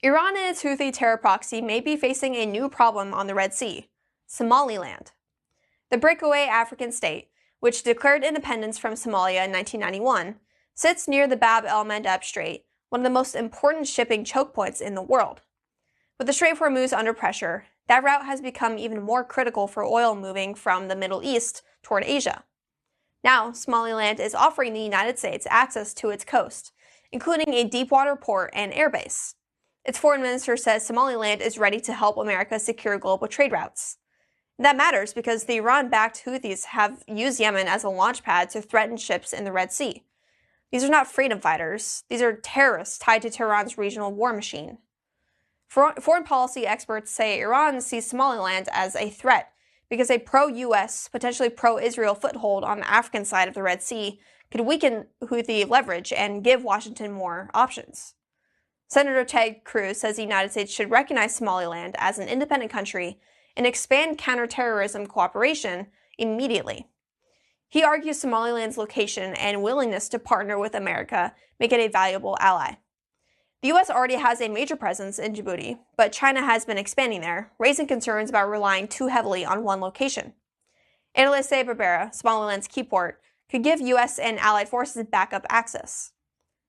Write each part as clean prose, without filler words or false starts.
Iran and its Houthi terror proxy may be facing a new problem on the Red Sea: Somaliland. The breakaway African state, which declared independence from Somalia in 1991, sits near the Bab el-Mandeb Strait, one of the most important shipping choke points in the world. With the Strait of Hormuz under pressure, that route has become even more critical for oil moving from the Middle East toward Asia. Now, Somaliland is offering the United States access to its coast, including a deepwater port and airbase. Its foreign minister says Somaliland is ready to help America secure global trade routes. That matters because the Iran-backed Houthis have used Yemen as a launchpad to threaten ships in the Red Sea. These are not freedom fighters. These are terrorists tied to Tehran's regional war machine. Foreign policy experts say Iran sees Somaliland as a threat because a pro-US, potentially pro-Israel foothold on the African side of the Red Sea could weaken Houthi leverage and give Washington more options. Senator Ted Cruz says the United States should recognize Somaliland as an independent country and expand counterterrorism cooperation immediately. He argues Somaliland's location and willingness to partner with America make it a valuable ally. The U.S. already has a major presence in Djibouti, but China has been expanding there, raising concerns about relying too heavily on one location. Analysts say Berbera, Somaliland's key port, could give U.S. and allied forces backup access.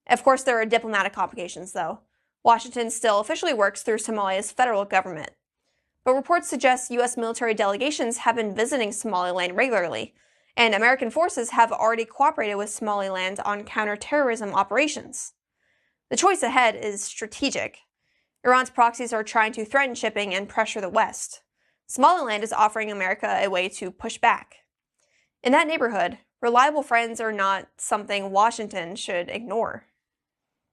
Of course, there are diplomatic complications, though. Washington still officially works through Somalia's federal government. But reports suggest U.S. military delegations have been visiting Somaliland regularly, and American forces have already cooperated with Somaliland on counterterrorism operations. The choice ahead is strategic. Iran's proxies are trying to threaten shipping and pressure the West. Somaliland is offering America a way to push back. In that neighborhood, reliable friends are not something Washington should ignore.